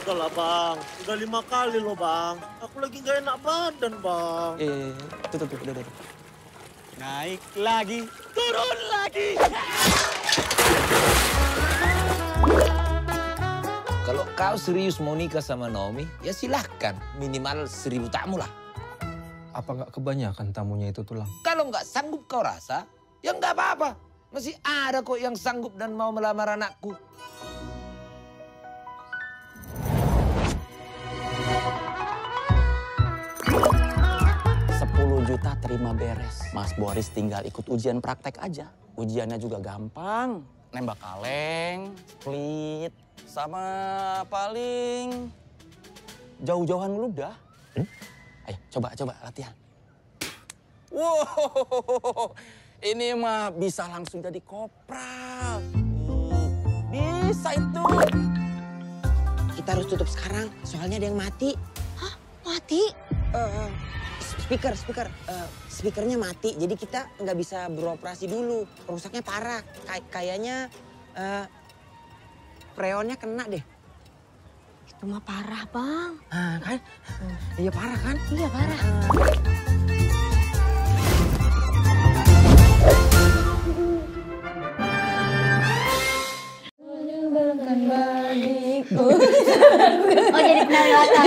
Udahlah bang, udah 5 kali loh bang. Aku lagi gak enak badan bang. Tuh, udah. Naik lagi, turun lagi. Kalau kau serius mau nikah sama Naomi, ya silahkan. Minimal 1000 tamu lah. Apa nggak kebanyakan tamunya itu Tulang? Kalau nggak sanggup kau rasa, ya nggak apa-apa. Masih ada kok yang sanggup dan mau melamar anakku. Juta terima beres. Mas Boris tinggal ikut ujian praktek aja. Ujiannya juga gampang. Nembak kaleng, split, sama paling jauh-jauhan meludah. Ayo coba latihan. Wow, ini mah bisa langsung jadi kopral. Bisa itu. Kita harus tutup sekarang, soalnya ada yang mati. Hah? Mati? Speakernya mati, jadi kita nggak bisa beroperasi dulu. Rusaknya parah, kayaknya freonnya kena deh. Itu mah parah, Bang. Kan? Iya parah kan? Iya parah. Oh jadi penari latar.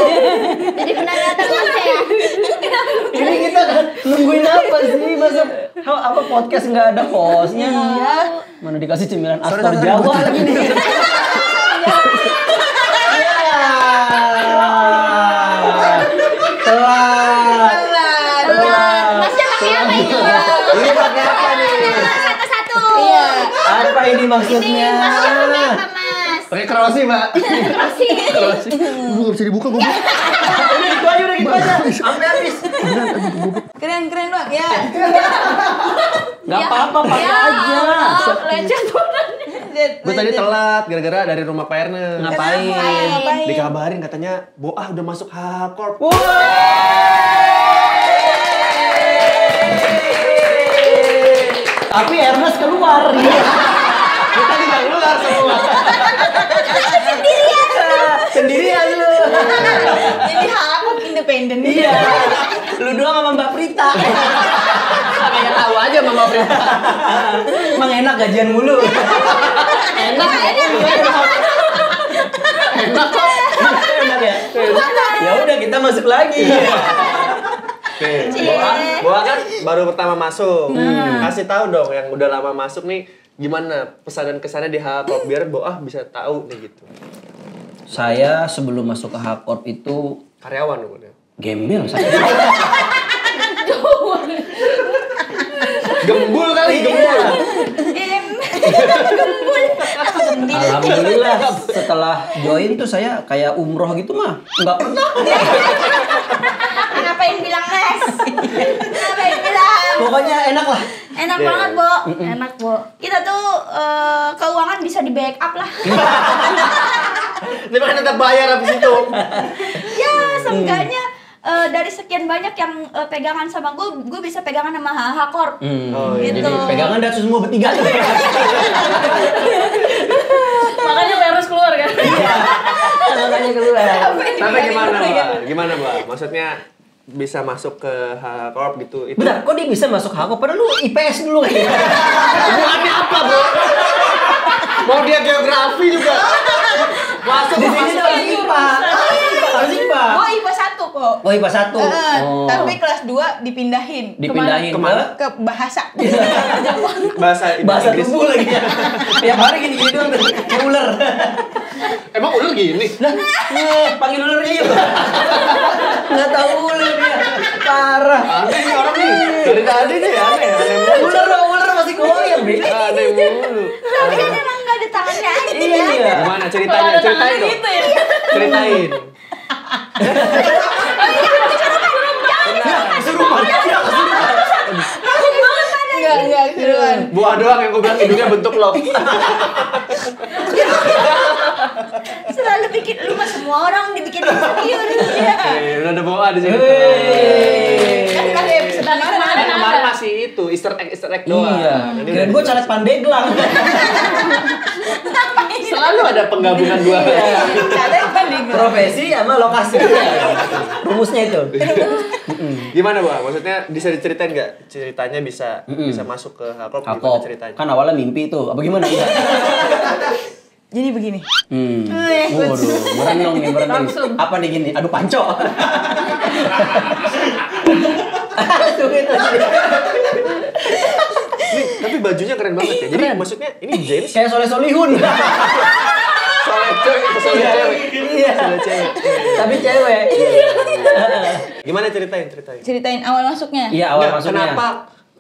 Jadi penari latar masa ya? Ini kita kan nungguin apa sih? Masa apa podcast nggak ada hostnya? Iya. Mana dikasih cemilan aktor Jawa lagi nih. Telat. Masnya pakai apa itu? Ini pakai apa nih? Satu-satu. Iya. Apa ini maksudnya? Ini masnya pakai apa, Mas? Pakai kerosi, Mbak. Kerosi. Gue gak bisa dibuka, gue. Udah gitu aja. Sampai habis. Keren Bang, ya. Gak apa-apa, pakai aja. Lecet banget. Gue tadi telat gara-gara dari rumah Pak Erne. Ngapain? Dikabarin katanya Boah udah masuk H-Corp. Tapi Ernest keluar. Kita tidak keluar semua. Sendirian lu. Jadi aku independen. Iya. Lu doang sama Mbak Prita. Kayak tahu aja sama Mbak Prita. Emang enak gajian mulu. Enak kok. Enak ya. Ya udah kita masuk lagi. Nih, Boah kan baru pertama masuk. Kasih tahu dong yang udah lama masuk nih gimana pesan dan kesannya di H-Corp biar Boah bisa tahu nih gitu. Saya sebelum masuk ke H-Corp itu Karyawan dong ya. gembel saya. Gembul kali, gembul. Alhamdulillah setelah join tuh saya kayak umroh gitu mah nggak pernah. Ngapain bilang Mas? Ngapain bilang? Pokoknya enak lah. Enak banget, Bo. Enak, Bo. Kita tuh keuangan bisa di backup lah. Dia kan tetap bayar habis itu. Ya, seenggaknya dari sekian banyak yang pegangan sama gue bisa pegangan sama H-Corp. Gitu. Jadi pegangan dan semua bertiga. Makanya harus keluar kan? Iya. Makanya keluar. Tapi gimana, Mbak? Maksudnya bisa masuk ke H-Corp gitu. Itu Bentar, kok dia bisa masuk H-Corp? Padahal lu IPS dulu kayaknya. hubungannya apa, Bro? Mau dia geografi juga. Masuk Di sini harus IPA. Harus IPA. Oh IPA 1 kok. Oh IPA 1. Tapi kelas 2 dipindahin. Dipindahin kemana? Ke bahasa. Bahasa Inggris. tubuh lagi. Tiap hari gini-gini doang tuh. Kayak ular. Emang ular gini? Lah, panggil ularnya yuk. Nggak tahu ular dia. Parah. Aneh nih orang nih. Dari tadi nih aneh mulu. Ular masih goyang, Be. Aneh mulu. Tapi kan emang gak ada tangannya aja. Iya. Gimana ceritanya? Ceritain dong. Gitu ya. Ceritain. Enggak keseruan. Buah doang yang gue bilang hidungnya bentuk lo. Selalu bikin lu mah semua orang dibikin insecure ya. Udah ada Boah di sini. Kan episode Kemarin masih itu Easter egg doang. Iya. Ini Kirain gue caleg Pandeglang. selalu ada penggabungan dua. Kalian kan di Profesi sama lokasi. Rumusnya itu. Gimana Bang? Maksudnya bisa diceritain nggak? Ceritanya bisa masuk ke Haklop gimana Hakop. ceritanya? Kan awalnya mimpi tuh. Apa gimana? Jadi begini. Waduh, merenung nih, merenung. Apa nih gini? Aduh, panco. Aduh, itu. Tapi bajunya keren banget ya. Jadi maksudnya ini James Kayak Soleh Solihun. soalnya cewek. Iya. Soalnya cewek. Tapi cewek. Gimana ceritain? Ceritain awal masuknya. Iya, awal Nggak, masuknya. kenapa?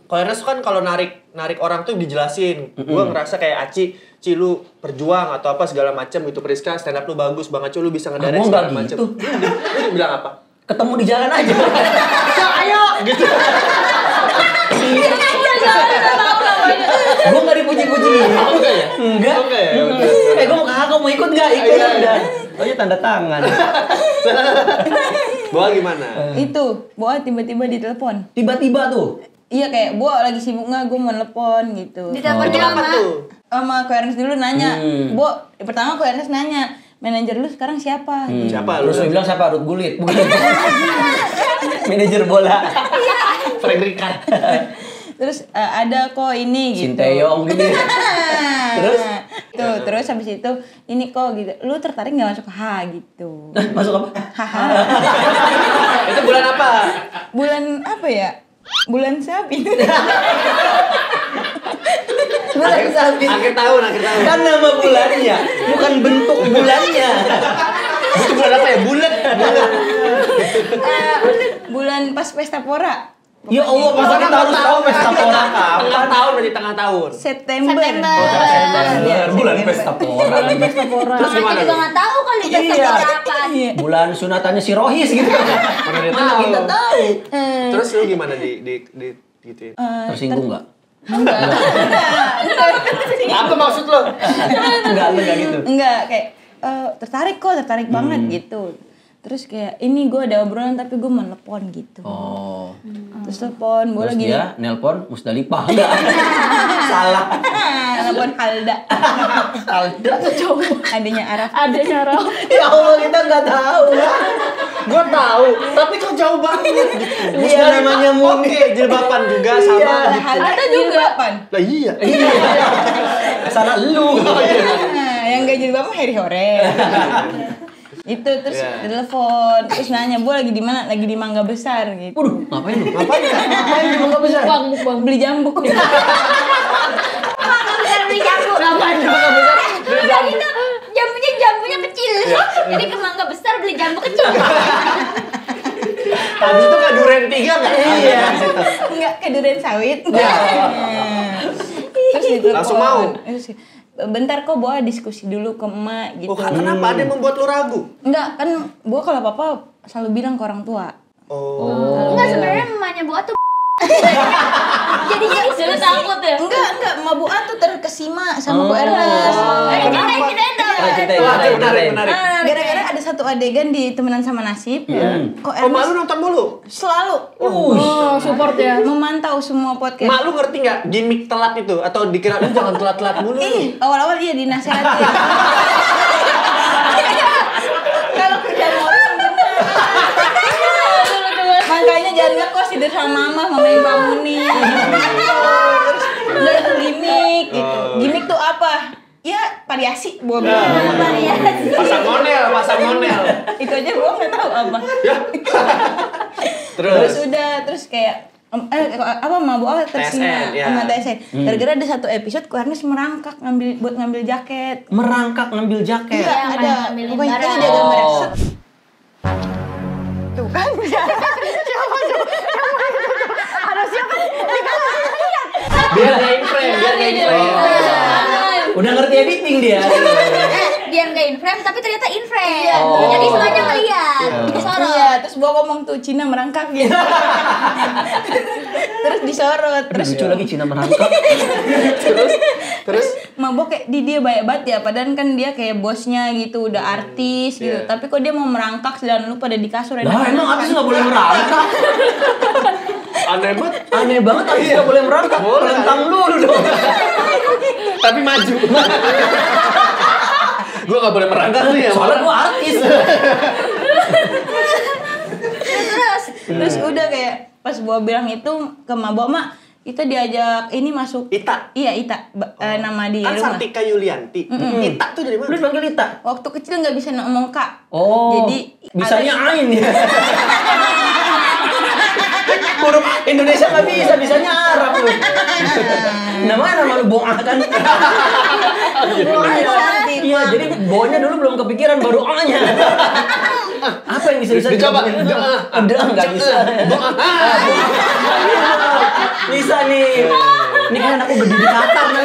Kalau Ernest kan kalau narik orang tuh dijelasin. Gue ngerasa kayak Ci lu perjuang atau apa segala macam gitu. Priska stand up lu bagus banget, lu bisa ngedirect Gua segala nggak macam. gitu. Lu bilang apa? Ketemu di jalan aja. Ayo. Gitu. Gue nggak dipuji-puji. Enggak ya? Enggak. Enggak ya? Gue mau kakak mau ikut nggak? Ikut udah. Oh ya tanda tangan. Boa gimana? Itu, Boa tiba-tiba ditelepon. Tiba-tiba tuh. Iya kayak Boa lagi sibuk nggak, gue mau telepon gitu. Ditelepon Itu dia apa sama tuh? Sama Ko Ernest dulu nanya, pertama Ko Ernest nanya, manajer lu sekarang siapa? Siapa lu? Terus lu bilang siapa? Ruth Gullit. Bukan. Manajer bola. Frank Ricard. Terus ada kok ini gitu. Sinteyong gitu. Terus? Tuh, terus habis itu ini kok gitu. Lu tertarik nggak masuk ke H gitu? Masuk apa? Haha. Itu bulan apa? Bulan apa ya? Bulan Sabit. Bulan Sabit. Akhir tahun. Kan nama bulannya, bukan bentuk bulannya. Itu bulan apa ya? Bulan. Bulan pas pesta pora. Ya Allah, masa kita harus tahu pesta pora Tengah tahun nanti tengah tahun. September. Bulan pesta pora. Terus Kita gimana? juga nggak tahu kali pesta Iya. pora apa. Bulan sunatannya si Rohis gitu. Mana kita tahu. Terus lu gimana di gituin? Tersinggung nggak? Apa maksud lo? Enggak gitu. Enggak, kayak tertarik banget gitu. Terus kayak ini gue ada obrolan tapi gue mau nelpon gitu. Oh. Terus telepon, gue Terus lagi dia nelpon Musdalifah. Enggak. Salah. nelpon Halda. Alda coba. Adanya Araf. Ya Allah, kita nggak tahu. Gue tahu, tapi kok jauh banget gitu. Dia namanya Muni. Oke, jilbaban juga sama Iya. gitu. Halda juga pan. Lah iya. Salah lu. Nah, yang gak jadi bapak Harry Hore. Itu terus telepon, terus nanya, "Bu lagi di mana?" "Lagi di Mangga Besar." gitu. Waduh, ngapain lu? Ngapain di Mangga Besar? Bang, beli jambu. Beli jambu. Ngapain Mangga Besar? Udah gitu, jambunya kecil. Jadi ke Mangga Besar beli jambu kecil. Habis itu kan duren 3 enggak? Iya. Enggak ke durian sawit. Terus ditelepon. Langsung mau? Terus, bentar kok Boa diskusi dulu ke emak gitu. Oh, kenapa ada yang membuat lu ragu? Enggak, kan Boa kalau apa-apa selalu bilang ke orang tua. Oh. Enggak, sebenarnya mamanya Boa tuh jadinya disuruh takut ya. Enggak, emak Boa tuh terkesima sama Bu Ernest. Menarik. Gara-gara ada satu adegan di Temenan Sama Nasib. Kok Oh, Mak lu Ernest nonton mulu? selalu Support ya. memantau semua podcast. Mak lu ngerti nggak gimmick telat itu? Atau dikira lu jangan telat-telat mulu? Awal-awal iya dinasehati. Kalau kerja orang makanya jangan ngekos tidur sama mama yang bangunin. Terus udah itu gimmick gitu. Gimmick tuh apa? Ya variasi gua bilang. Variasi. Pasang monel. Itu aja gua nggak tahu apa. Terus Terus kayak apa mabuk apa tersinggung TSN, ya. sama TSN. Gara-gara ada satu episode Ernest merangkak ngambil jaket. Merangkak ngambil jaket. Iya, ada. ngambilin Pokoknya itu barang. dia gambar. Oh. Tuh kan. biar nggak in frame. Udah ngerti editing dia. Dia nggak in frame tapi ternyata in frame. Oh. Jadi semuanya ngeliat. Disorot. Iya, terus gua ngomong tuh Cina merangkak gitu. Terus disorot. Terus Terus lucu lagi Cina merangkak. Terus mabok kayak dia baik banget ya, padahal kan dia kayak bosnya gitu, udah artis gitu. Iya. Tapi kok dia mau merangkak sedangkan lu pada di kasur Lah emang artis nggak boleh merangkak? aneh banget. Aneh banget artis nggak boleh merangkak. Pelentang dulu dong. Tapi maju. Gue nggak boleh merangkak tuh ya. Soalnya gua artis. pas gua bilang itu ke Mabok, Mak, kita diajak ini masuk. Ita. Iya, Ita. Nama di Kan rumah. Sartika Yulianti. Ita tuh dari mana? Lu panggil Ita? Waktu kecil nggak bisa ngomong Kak. Oh. Jadi bisanya ada- Ain ya. Huruf Indonesia nggak bisa, bisanya Arab lu. Nama lu Boa kan? Iya, jadi Bo-nya dulu belum kepikiran, baru A-nya. Apa yang bisa Dicoba. Ada nggak bisa. Bisa nih. Ini kan aku gede di Qatar nih.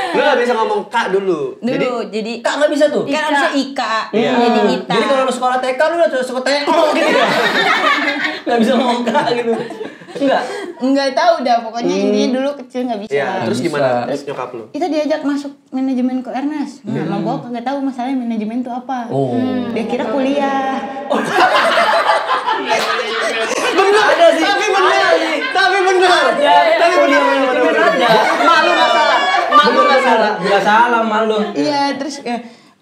Lu gak bisa ngomong Kak dulu. Jadi Kak nggak bisa tuh. kan harusnya Ika. Iya. Jadi Ita. Jadi kalau lu sekolah TK lu udah suka TO gitu ya. Nggak bisa ngomong Kak gitu. Enggak. Nggak tahu dah, pokoknya intinya dulu kecil nggak bisa. Iya, terus Bisa. gimana? Terus nyokap lu? Kita diajak masuk manajemen ke Ernest. Nah, Mabok kagak tahu masalahnya manajemen itu apa. Oh. Dia kira kuliah. Benar ada sih. Tapi benar. Tapi kuliah manajemen ada. Malu nggak salah. Malu nggak salah. Nggak salah malu. Iya, terus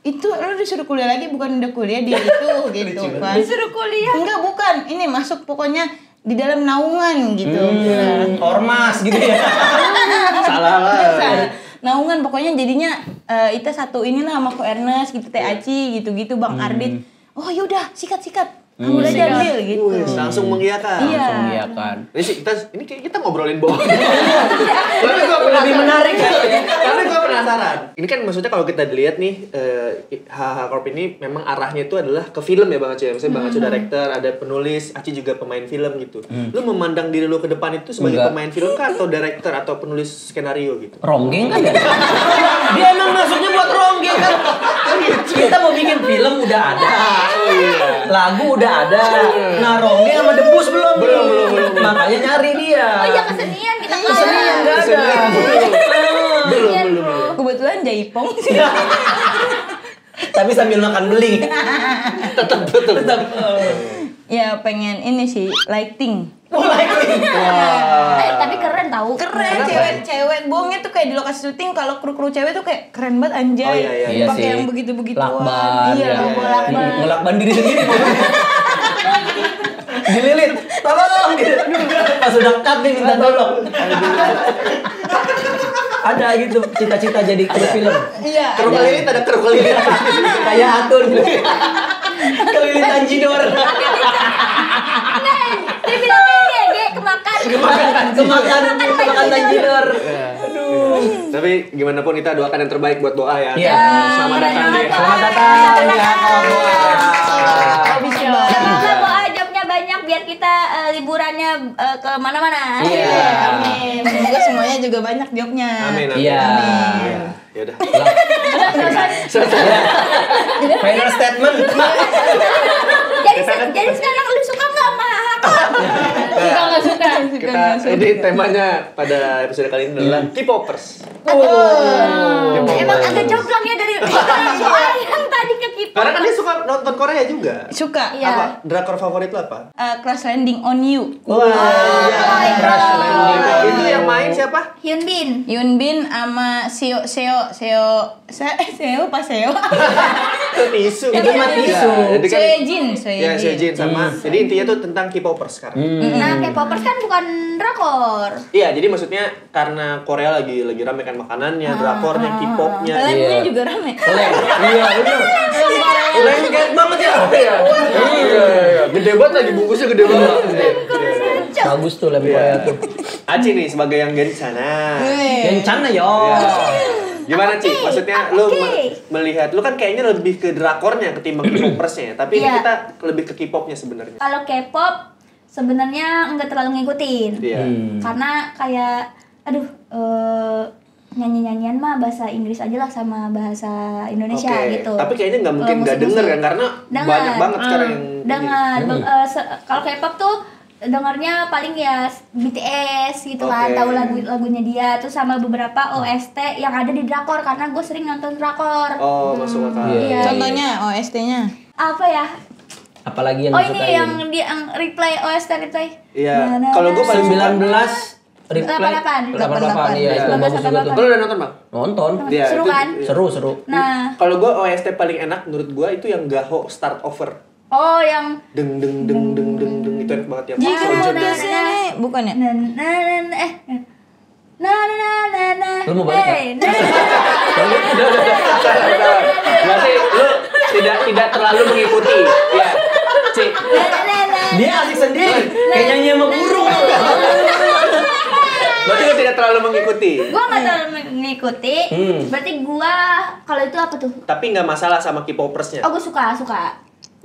itu lu disuruh kuliah lagi, bukan udah kuliah di itu gitu kan. Disuruh kuliah. Enggak, bukan. Ini masuk pokoknya di dalam naungan gitu. Ormas gitu ya. Salah lah. Salah. Naungan pokoknya jadinya Ita satu inilah sama Ko Ernest gitu, Teh Aci gitu-gitu, Bang Ardit. Oh yaudah, sikat. Kamu belajar Lil gitu. Wih, langsung mengiyakan. Iya. Langsung iya kan. Ini kayak kita ngobrolin bohong. Tapi gua penasaran. Lebih menarik ya. Tapi gua penasaran. Ini kan maksudnya kalau kita dilihat nih, HH Corp ini memang arahnya itu adalah ke film ya Bang Aci. Misalnya Bang Aci director, ada penulis, Aci juga pemain film gitu. Lu memandang diri lu ke depan itu sebagai Enggak. pemain film kah atau director atau penulis skenario gitu? Ronggeng kan ya? Dia emang masuknya buat ronggeng kan? Kita mau bikin film udah ada. Lagu udah ada. Nah ronggeng sama debus belum. Makanya nyari dia. Oh iya, kesenian kita kan. Kesenian nggak ada. Belum. Kebetulan Jaipong sih. Tapi sambil makan beling. Tetap. Ya pengen ini sih, lighting. Tapi keren tahu. Keren, cewek bohongnya tuh kayak di lokasi syuting, kalau kru cewek tuh kayak keren banget anjay. Oh, iya. Iya Pakai sih. yang begitu-begituan. Lakban. Iya, ya. lakban. Ngelakban diri sendiri. Dililit. Tolong gitu. Pas udah cut nih minta tolong. Ada gitu cita-cita jadi kru film. Iya. Kru kelilit ada kru kelilit. Kayak Atun. Kelilit Tanjidor. Dia bilangnya ini ya, kemakan. Kemakan Tanjidor. Aduh. Tapi gimana pun kita doakan yang terbaik buat Boa ya. Iya. Selamat datang di Selamat datang ya Semoga Boa jobnya banyak biar kita liburannya ke mana-mana. Iya. Amin. Semoga semuanya juga banyak jobnya. Amin. Iya. Ya udah. Final statement. Jadi sekarang lu suka nggak sama Nggak suka. Kita ini temanya pada episode kali ini adalah K-popers. Emang agak jomplang ya dari yang tadi ke K-pop. Karena kan dia suka nonton Korea juga. Suka. Iya. Apa? Drakor favorit lo apa? Crash Landing on You. Wah, Crash Landing. Itu yang main siapa? Hyun Bin. Yoon Bin sama Seo pas Seo. Tisu. Itu mah tisu. Jadi kan Soejin. ya Seojin sama. Jadi intinya tuh tentang K-popers sekarang. Nah, K-popers kan bukan drakor. Iya, jadi maksudnya karena Korea lagi rame kan makanannya, drakornya, K-popnya. Lemnya juga rame. Iya, benar. Lengket banget ya. Iya. Gede banget lagi bungkusnya gede banget. Bagus tuh lem Korea tuh. Aci nih sebagai yang gencana. Kencana yo. Gimana Ci? Maksudnya lu Oke. melihat lu kan kayaknya lebih ke drakornya ketimbang K-popersnya, tapi ini Iya. kita lebih ke K-popnya sebenarnya. Kalau K-pop sebenarnya nggak terlalu ngikutin. Iya. Karena kayak nyanyi-nyanyian mah bahasa Inggris aja lah sama bahasa Indonesia Oke. gitu. Tapi kayaknya nggak mungkin nggak Musik-musik. denger kan karena Dengar. banyak banget sekarang yang Dengar. Kalau K-pop tuh dengarnya paling ya BTS gitu kan, Oke. tahu lagunya dia, terus sama beberapa OST yang ada di drakor karena gue sering nonton drakor. Oh, masuk akal. Iya. Contohnya OST-nya. Apa ya? Apalagi yang Oh ini disukain? yang replay OST replay. Iya. Na, na, Kalau gue na, paling suka 19 replay 88. 88 iya itu bagus juga tuh. Lu udah nonton, Bang? Nonton. Iya, Seru itu- kan? Seru. Nah, Kalau gue OST paling enak menurut gue itu yang Gaho Start Over. Oh, yang Deng deng deng deng deng deng itu enak banget yang Jika Sojo. modusnya bukan ya? na na na na. Lu mau balik Hey, na, Berarti lu tidak terlalu mengikuti. Ya. Cik. Dia asik sendiri. Kayak nyanyi sama burung. Berarti lu tidak terlalu mengikuti. Gua nggak terlalu mengikuti. Berarti gua kalau itu apa tuh? Tapi nggak masalah sama K-popersnya. Oh, gua suka.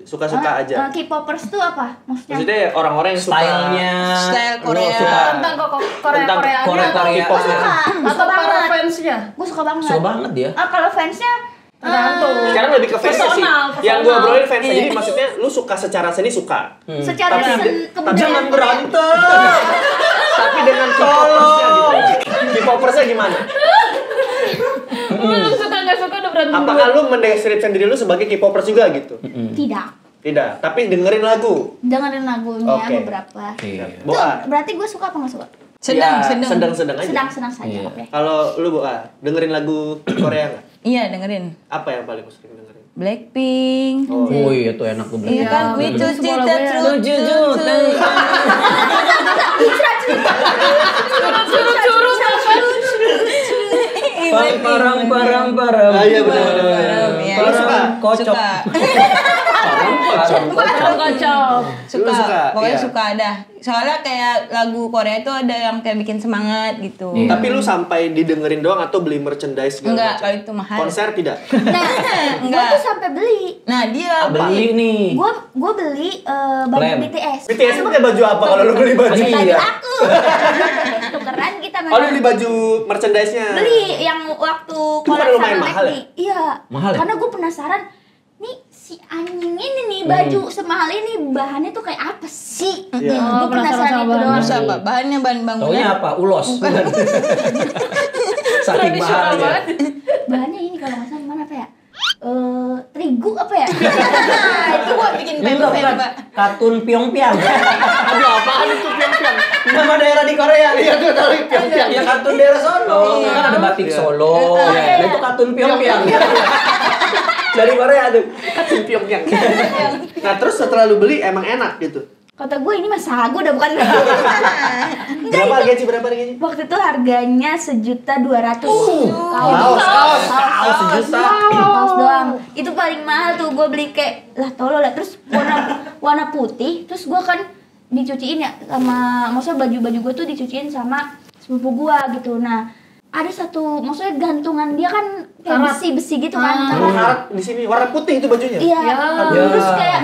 Suka-suka aja. K-popers tuh apa? Maksudnya orang-orang yang suka Stylenya. Style lu Korea. suka tentang Tentang Korea-Koreanya. Korea. Gua suka. Suka banget. fansnya. Gua suka banget. Suka banget dia. Kalau fansnya Tergantung. sekarang lebih ke fansnya sih. Personal. Yang gue obrolin fansnya. Jadi maksudnya lu suka secara seni suka. secara kebudayaan. Jangan berantem. Tapi dengan K-popersnya gitu. K-popersnya gimana? Lu suka nggak suka udah berantem. Apakah lu mendeskripsikan diri lu sebagai K-popers juga gitu? Tidak, tapi dengerin lagu. Dengerin lagunya Oke. beberapa. Iya. Tuh, Boa. berarti gue suka apa nggak suka? Sedang. Sedang aja. Sedang saja. Iya. Oke. Kalau lu Boa, dengerin lagu Korea nggak? Iya, dengerin. Apa yang paling sering dengerin? Blackpink. Oh iya tuh enak tuh. Iya kan, we betul. two Semua cita lagunya. Curut-curut Parang. Ah, iya benar. Iya. Lu suka? Kocok. kacau. Lu suka? Pokoknya Iya. suka ada. Soalnya kayak lagu Korea itu ada yang kayak bikin semangat gitu. Iya. Tapi lu sampai didengerin doang atau beli merchandise segala Enggak, macam? kalau itu mahal. Konser tidak? Nah, gue Enggak. tuh sampai beli. Nah, dia Beli nih. Gue beli baju Lem. BTS. BTS pakai baju apa kalau lu beli baju? Baju Iya. aku. Tukeran kita Oh, lu memang. beli baju merchandise-nya? Beli yang waktu Itu collab kan lumayan sama mahal McD. Iya. Mahal ya? Karena gue penasaran. Nih si anjing ini nih baju semahal ini bahannya tuh kayak apa sih? Iya. Gue penasaran sama itu bahannya. doang. terus apa? Bahannya bahan bangunan. Taunya apa? Ulos. Saking Tradisional mahalnya. banget. Bahannya ini kalau nggak salah mana apa ya? Terigu apa ya? Itu buat bikin Ini paper bukan Pak. kartun Pyongyang. Aduh, apaan itu piang-piang? Nama daerah di Korea. Iya, gue tahu piang-piang. Ya kartun daerah sono. Kan ada batik Solo. Nah, itu kartun Pyongyang. Dari Korea tuh. Kartun piang-piang. Nah, terus setelah lu beli emang enak gitu? Kata gue ini mah sagu udah bukan. Berapa harganya? Berapa harganya? Waktu itu harganya 1.200.000. Kaos sejuta. Kaos doang. Itu paling mahal tuh gue beli kayak lah tolol lah. Terus warna putih. Terus gue kan dicuciin ya sama, maksudnya baju-baju gue tuh dicuciin sama sepupu gue gitu. Nah ada satu, maksudnya gantungan dia kan kayak besi-besi gitu kan. Kamu karat di sini warna putih itu bajunya. Iya. Ya. Terus kayak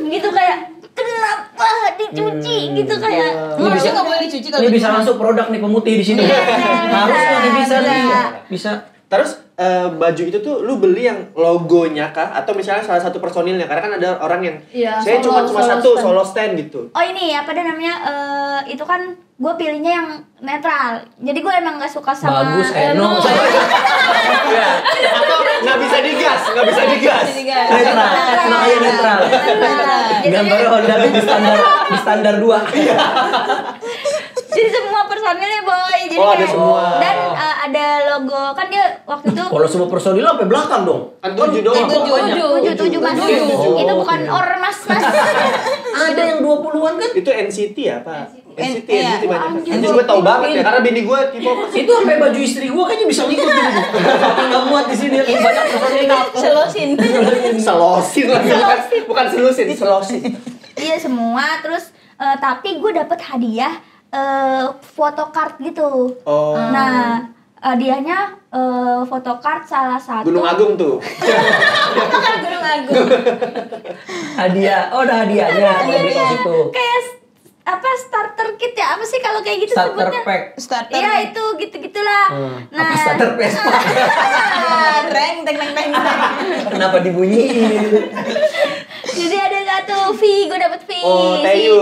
gitu kayak kenapa dicuci gitu kayak. Ini bisa nggak boleh dicuci kalau Ini bisa gitu. masuk produk nih pemutih di sini. Harusnya nih bisa nih. Bisa. Terus baju itu tuh lu beli yang logonya kah atau misalnya salah satu personilnya? Karena kan ada orang yang Iya, saya cuma solo satu stand. solo stand gitu. Oh ini apa dah namanya, itu kan gue pilihnya yang netral. Jadi gue emang gak suka sama Bagus, Eno. Ya. Atau nggak bisa digas. Netral. Makanya netral. Gambarnya Honda di standar 2. Jadi semua personilnya boy. Jadi Oh, ada kayak- semua. Dan ada logo kan dia waktu itu Kalau semua personil sampai belakang dong. Kan 7 doang. tujuh mas. Itu bukan ormas mas. Ada yang 20-an kan? Itu NCT ya, Pak? NCT iya. banyak. Anjir. Anjir gue tau banget ya karena bini gue K-popers. Itu sampai baju istri gua kayaknya bisa ngikut gitu. Saking nggak muat di sini banyak personil. Selosin. Selosin lagi bukan selusin, selosin. Iya semua. Terus tapi gue dapet hadiah photocard gitu. Oh. Nah hadiahnya photocard salah satu. Gunung Agung tuh. Gunung Agung. Hadiah. Oh, ada hadiahnya. Di kelas itu. Kayak apa starter kit ya, apa sih kalau kayak gitu Starter sebutnya? pack. Starter. Iya itu gitu-gitulah. Apa starter Vespa? Reng teng teng teng. Kenapa dibunyiin? Jadi ada satu V, gue dapet V. Oh, Si Taeyu.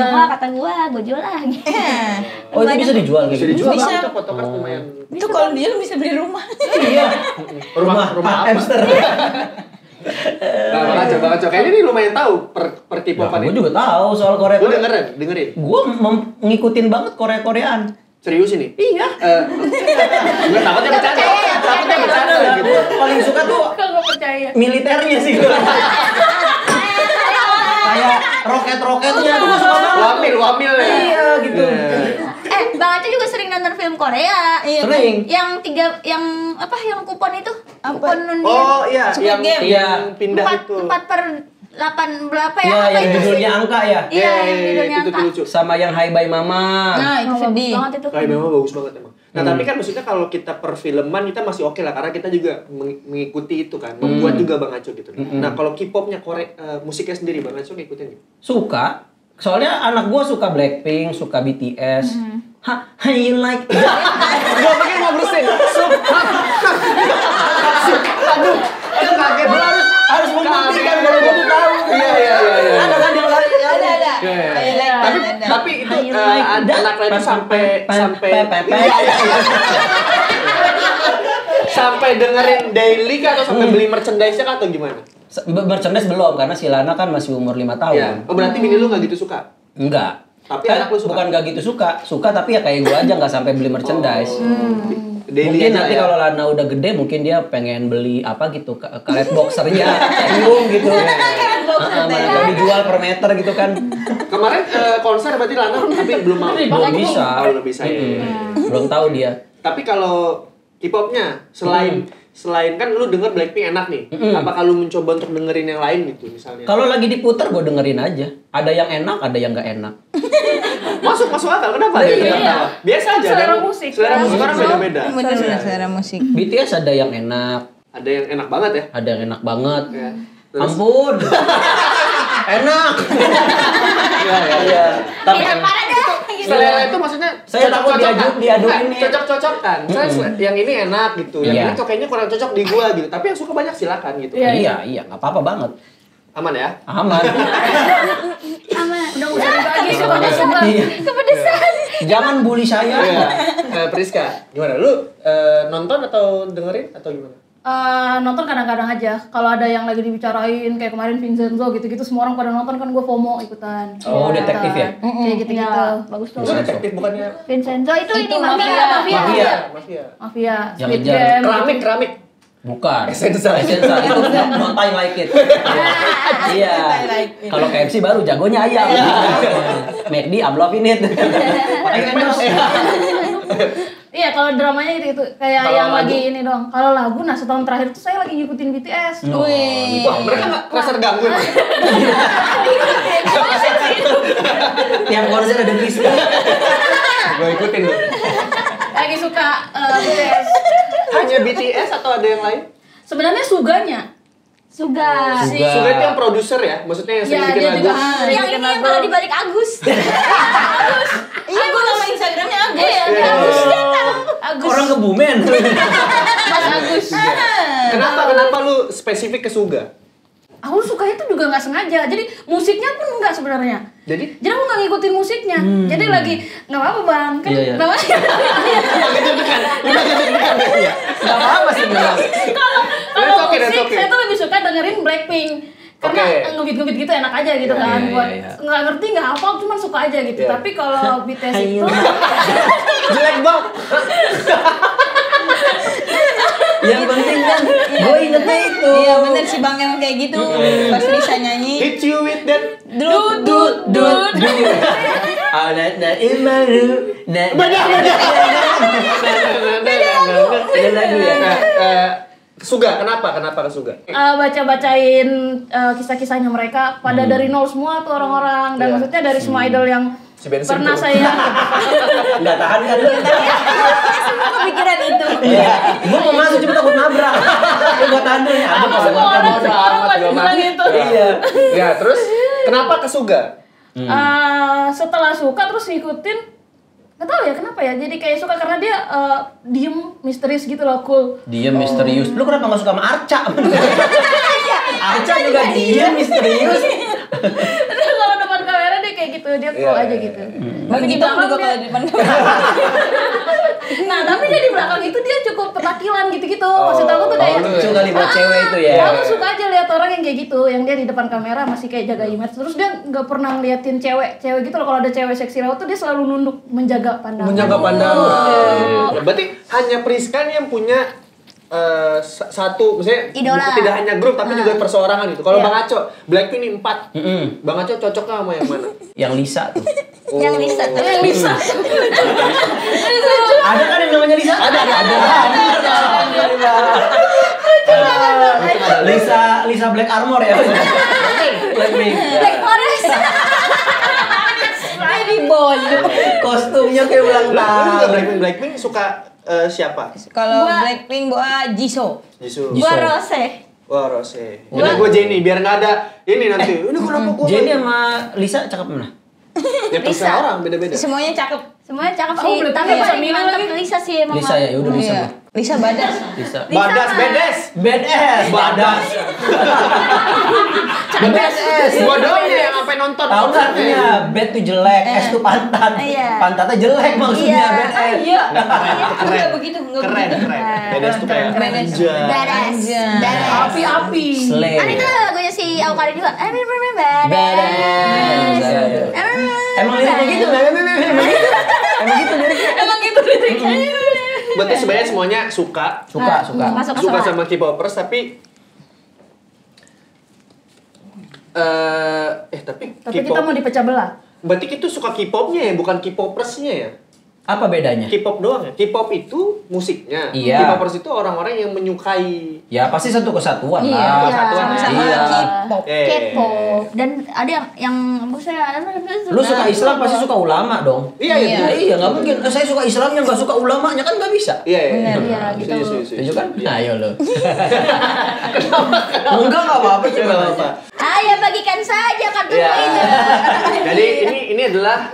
Wah kata gue jual lagi. Oh, itu bisa dijual kayak Bisa gitu. dijual Bisa. itu photocard lumayan. Itu kalau dia lu bisa beli rumah. Iya. Rumah apa? hamster. Nah, Bang Aco. Kayaknya ini lumayan tahu per K-popan Gue ini. juga tahu soal Korea. Lu dengerin? Gue ngikutin banget Korea-Koreaan. Serius ini? Iya. Gue takutnya bercanda gitu. Paling suka tuh Kok gak percaya? militernya sih gue. kayak roket-roketnya tuh gue suka banget. Wamil ya. Iya gitu. Bang Aceh juga sering nonton film Korea. Sering. Yang kupon itu? Kupon Oh iya, Squid Game. yang pindah itu. 4/8 berapa ya? Iya, Apa yang itu judulnya sih? angka ya. Iya, yang judulnya itu angka. lucu. Sama yang Hai Bye Mama. Nah, itu Bagus sedih. banget itu. Kayak memang bagus banget emang. Nah, tapi kan maksudnya kalau kita perfilman kita masih oke lah karena kita juga mengikuti itu kan, membuat juga Bang Aco gitu. Nah, kalau K-popnya musiknya sendiri Bang Aco ngikutin gitu. Suka. Soalnya anak gua suka Blackpink, suka BTS. How you like it? Gua pikir mau berusin. Aduh, kaget. Gua harus membuktikan kalau gua tuh tahu. Iya. Ada kan yang lain? Ada. Tapi itu anak lain sampai sampai dengerin daily kah atau sampai beli merchandise-nya kah atau gimana? Merchandise belum karena si Lana kan masih umur 5 tahun. Iya. Oh, berarti bini lu nggak gitu suka? Enggak. Tapi Kan anak lu suka? bukan gak gitu suka tapi ya kayak gua aja nggak sampai beli merchandise. Daily Mungkin aja nanti ya. kalau Lana udah gede mungkin dia pengen beli apa gitu karet boxernya premium gitu. Mana kalau dijual per meter gitu kan. Kemarin konser berarti Lana tapi belum mau. Belum bisa. Belum bisa ya. Belum tahu dia. Tapi kalau K-popnya selain kan lu denger Blackpink enak nih. Apakah lu mencoba untuk dengerin yang lain gitu misalnya? Kalau lagi diputar gue dengerin aja. Ada yang enak, ada yang nggak enak. Masuk akal. Kenapa? Iya. Biasa aja. Selera kan? musik. Selera musik orang beda-beda. Bener selera musik. BTS ada yang enak, Ada yang enak banget ya. ada yang enak banget. Ya. Terus? Ampun. Enak. Iya. Tapi kan Selera itu maksudnya saya takut diaduin nih. Cocok-cocokan. Saya yang ini enak gitu. Yang Iya. ini kok kayaknya kurang cocok di gua gitu. Tapi yang suka banyak silakan gitu. Iya, nggak apa-apa banget. Aman ya? Aman. Aman. Udah usah dibagi suka-suka. Iya. Kepedesan. Jangan bully saya. Iya. Priska, gimana? Lu nonton atau dengerin atau gimana? Nonton kadang-kadang aja. Kalau ada yang lagi dibicarain kayak kemarin Vincenzo gitu-gitu semua orang pada nonton kan gue FOMO ikutan. Oh, detektif ya? Kayak gitu-gitu. Bagus tuh. Lu detektif bukannya Vincenzo itu ini Mafia. mafia? Yang Squid ngejar. Game. Keramik. Bukan. Essensa. Itu not I like it. Iya. Kalau KFC baru jagonya ayam. McD I'm loving it. Pakai endorse. Iya, kalau dramanya itu kayak Kalau yang lagu? lagi ini dong. Kalau lagu, nah setahun terakhir tuh saya lagi ngikutin BTS. Wih. Wah, mereka nggak kerasa terganggu ya? Tiap konser ada Prisca. Gue ikutin lu. Lagi suka BTS. Hanya BTS atau ada yang lain? Sebenarnya Suganya. Suga. Suga itu yang produser ya? Maksudnya yang sering Ya, bikin dia lagu? juga Yang ini yang kalau dibalik Agus. Iya, gue nama Instagramnya Agus. Iya, Agus dia tahu. Agus. Orang Kebumen. Mas Agus. Kenapa lu spesifik ke Suga? Aku suka itu juga nggak sengaja. Jadi musiknya pun nggak sebenarnya. Jadi Jadi aku nggak ngikutin musiknya. Jadi lagi nggak apa-apa bang. Kan Iya, iya. namanya. nggak apa-apa sih memang. Kalau That's okay, that's musik okay. saya tuh lebih suka dengerin Blackpink. Karena Oke. ngebit-ngebit gitu enak aja gitu kan. iya, Buat iya. nggak ngerti nggak hafal cuma suka aja gitu. Iya. Tapi kalau BTS itu Jelek banget. Yang penting kan gue ingetnya itu. Iya bener sih bang emang kayak gitu. Pas Lisa nyanyi. Hit you with that. Dut. Ah, na imaru. Beda lagu ya. Suga, kenapa ke Suga? baca-bacain kisah-kisahnya mereka pada dari nol semua tuh orang-orang dan Iya. maksudnya dari semua idol yang Si bensin pernah tuh. saya Nggak tahan kan? Semua kepikiran itu. Iya. Gue mau masuk cuma takut nabrak. Gue tahan dulu ya. Ada semua orang Bodo orang amat, pada gua mah. bilang gitu. Iya. Ya, terus kenapa ke Suga? Setelah suka terus ngikutin nggak tahu ya kenapa ya jadi kayak suka karena dia diem misterius gitu loh cool. Dia misterius. Lu kenapa nggak suka sama Arca? Arca juga dia misterius. Terus kalau depan kamera dia kayak gitu dia cool aja gitu. Bang Di Gito belakang juga dia- kalau di depan kamera. Nah tapi dia di belakang itu dia cukup petakilan gitu-gitu. Maksud aku tuh kayak Lucu kali buat cewek itu ya. Aku suka aja lihat orang yang kayak gitu, yang dia di depan kamera masih kayak jaga image. Terus dia nggak pernah ngeliatin cewek gitu loh. Kalau ada cewek seksi lewat tuh dia selalu nunduk menjaga pandangan. Menjaga pandangan. Ya, berarti hanya Priska nih yang punya satu, misalnya Idola. tidak hanya grup tapi juga perseorangan gitu. Kalau Iya. Bang Aco, Blackpink ini 4. Bang Aco cocoknya sama yang mana? Yang Lisa tuh. Yang Lisa tuh. Yang Lisa. Ada kan yang namanya Lisa? Ada. Lisa Black Armor ya. Blackpink. Black Forest. Baby boy. Kostumnya kayak ulang tahun. Blackpink suka siapa? Kalau Blackpink gua Jisoo. Jisoo. Gua Rose. Wah, Rose. Udah gue Jennie biar nggak ada ini nanti. Ini kenapa gue? Jennie sama Lisa cakep mana? Ya terserah orang beda-beda. Semuanya cakep. Semuanya cakep Oh, sih, Blackpink tapi bisa paling milih mantap lagi. Lisa sih emang. Lisa ya, udah Lisa. Iya. Lisa badas. Lisa. Badas, bedes. Badass. Badass. Gua doang yang sampai nonton. Tahu nggak artinya? Bad tuh jelek, S tuh pantat. Iya. Pantatnya jelek maksudnya. Iya. Badass. Iya. Keren. Enggak begitu, enggak Keren. begitu. Bedes tuh kayak Keren. ninja. Badass. Badass. Api-api. Slay. Kan itu lagunya si Awkarin juga. Badass. Badass. Emang liriknya gitu, emang gitu liriknya. Emang gitu liriknya. Berarti sebenarnya semuanya suka Masuk sama K-popers tapi tapi Tapi kita mau dipecah belah. berarti itu suka K-popnya ya, bukan K-popersnya ya? Apa bedanya? K-pop doang ya? K-pop itu musiknya. Iya. K-popers itu orang-orang yang menyukai. Ya pasti satu kesatuan Iya, lah. kesatuan sama-sama Iya. K-pop. K-pop dan ada yang maksudnya Lu suka Islam pasti suka ulama dong. Iya. Iya, nggak mungkin. Saya suka Islamnya nggak suka ulamanya kan nggak bisa. Iya. Iya, gitu. Setuju kan? Iya. Nah, ayo lo. Enggak apa-apa sih, nggak apa-apa. Ayo bagikan saja kartu Iya. ini. Jadi ini adalah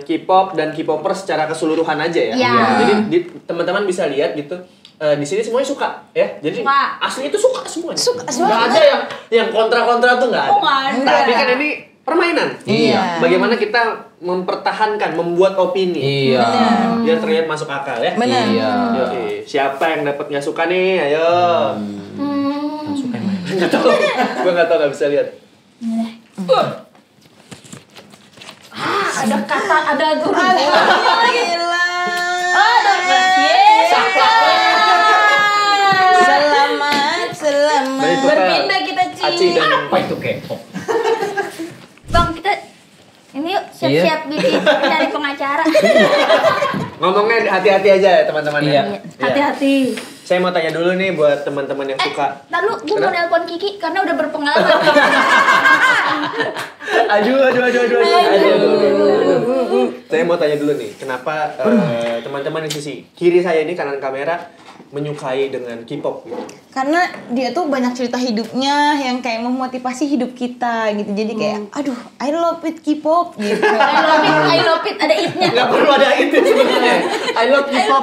K-pop dan K-popers secara keseluruhan aja ya. Iya. Jadi teman-teman bisa lihat gitu. Di sini semuanya suka ya. Jadi Suka. asli itu suka semuanya. Suka Nggak semua. ada yang kontra-kontra tuh nggak ada. Oh, nggak ada. Tapi kan ini permainan. Iya. Bagaimana kita mempertahankan, membuat opini. Iya. Biar terlihat masuk akal ya. Benar. Iya. Yoi. Siapa yang dapat nggak suka nih? Ayo. Suka yang mana? Nggak tahu. Gue nggak tahu, nggak bisa lihat. Ada kata, ada guru. Gila. Selamat. Baik, Berpindah kita Aci dan Apa itu K-pop? Bang, kita ini yuk siap-siap bikin cari pengacara. ngomongnya hati-hati aja ya teman-teman Iya. ya. Hati-hati. Saya mau tanya dulu nih buat teman-teman yang suka. Lalu gue mau nelpon Kiki karena udah berpengalaman. Aduh. Saya mau tanya dulu nih, kenapa teman-teman di sisi kiri saya ini kanan kamera menyukai dengan K-pop gitu? Karena dia tuh banyak cerita hidupnya yang kayak memotivasi hidup kita gitu. Jadi kayak, aduh, I love it K-pop gitu. I love it, ada it-nya. Nggak perlu ada itu sebenarnya. I love K-pop.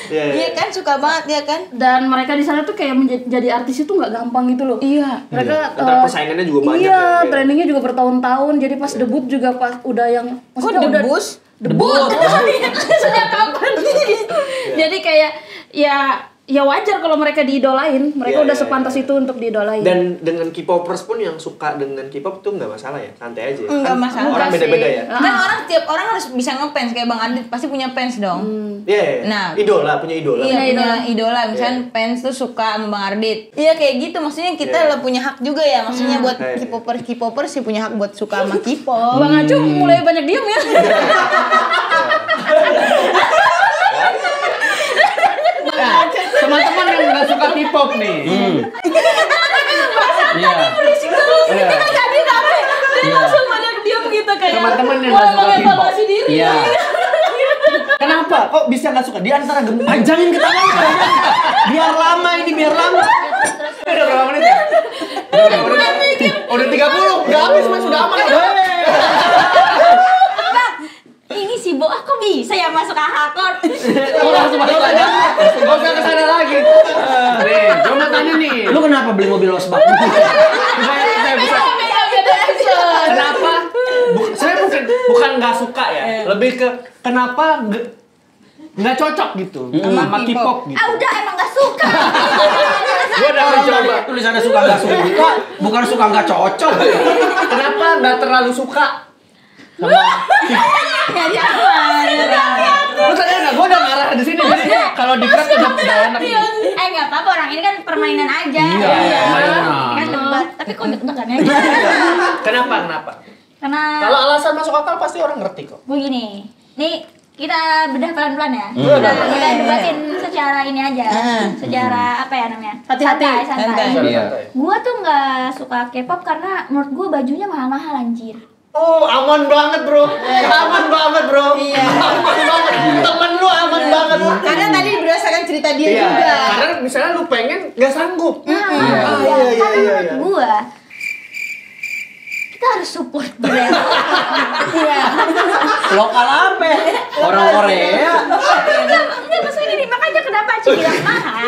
Iya. Iya kan, suka banget dia kan. Dan mereka di sana tuh kayak menjadi artis itu nggak gampang gitu loh. Iya. Mereka Ntar persaingannya juga banyak Iya, ya. trainingnya juga bertahun-tahun. Jadi pas debut juga pas udah yang Kok maksudnya udah debus? debut. Sejak kapan? Jadi kayak ya wajar kalau mereka diidolain. Mereka Iya, udah iya, sepantas iya. itu untuk diidolain. Dan dengan K-popers pun yang suka dengan K-pop tuh nggak masalah ya, santai aja. Nggak Kan masalah Orang sih. beda-beda ya. Kan tiap orang harus bisa ngefans kayak Bang Adit pasti punya fans dong. Iya. Nah. Idola, punya idola. Iya, punya idola. Misalnya fans tuh suka sama Bang Ardit. Iya kayak gitu. Maksudnya kita lah punya hak juga ya. Maksudnya buat Iya. K-popers sih punya hak buat suka sama K-pop. Bang Acu mulai banyak diem ya. Teman-teman yang nggak suka K-pop nih. Iya. Jadi tapi dia langsung banyak diem gitu kayak. Teman-teman yang mulai nggak suka mengevaluasi diri. Iya. Kenapa? Kok bisa nggak suka? Di antara Panjangin ketawanya. Biar lama ini, biar lama. Udah berapa menit ya? Udah 30. Udah habis mas, udah aman. Bang, ini si Bo aku bisa ya masuk akor. langsung masuk aja. Gak usah kesana lagi. Nih, gue mau tanya nih. Lu kenapa beli mobil losbak? Saya bisa. Beda episode. Kenapa? Saya bukan nggak suka ya. Lebih ke kenapa nggak cocok gitu sama K-pop gitu. Ah udah emang gak suka. Gue udah mencoba. Tulisannya suka nggak suka, bukan suka nggak cocok. Kenapa nggak terlalu suka? Ya jangan. Lu tanya nggak? Gue udah ngarah di sini. Kalau di keras udah enak. Nggak apa-apa, orang ini kan permainan aja. Iya. Kan debat, tapi kok deg-degan ya? Kenapa? Karena Kalau alasan masuk akal pasti orang ngerti kok. begini, nih kita bedah pelan-pelan ya. Kita debatin secara ini aja, secara apa ya namanya? Hati-hati. Santai. Iya. Gua tuh nggak suka K-pop karena menurut gua bajunya mahal-mahal anjir. Oh, aman banget bro. Aman banget bro. Iya. Aman banget. Temen lu aman banget. Karena tadi berdasarkan cerita dia Iya. juga. Karena misalnya lu pengen nggak sanggup. Karena menurut gua kita harus support brand. Iya. Lokal apa? Orang Korea. Enggak maksudnya gini, makanya kenapa Ci bilang mahal?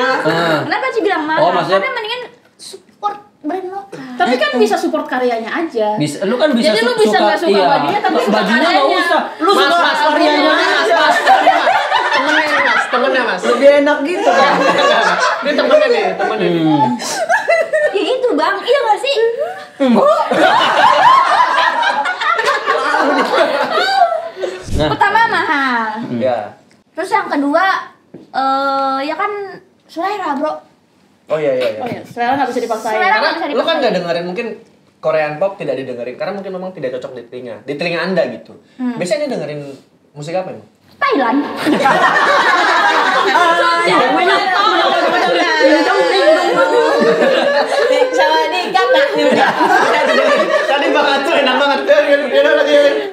Kenapa Ci bilang mahal? Oh, maksudnya- Karena mendingan support brand lokal. Tapi kan bisa support karyanya aja. Lu kan bisa Jadi lu bisa nggak suka iya. bajunya, tapi suka bajunya nggak karyanya. usah. Lu suka karyanya aja. Temennya mas. Lebih enak gitu kan. Ini temennya nih. Ya itu bang, iya gak sih? Nah. Pertama mahal. Ya. Terus yang kedua, ya kan selera bro. Oh iya. Oh ya, selera nggak bisa dipaksain. Selera Karena nggak bisa lu kan dipaksain. nggak dengerin mungkin Korean pop tidak didengerin karena mungkin memang tidak cocok di telinga anda gitu. Biasanya dengerin musik apa nih? Thailand. Sama nih kakak. Tadi banget tuh enak banget.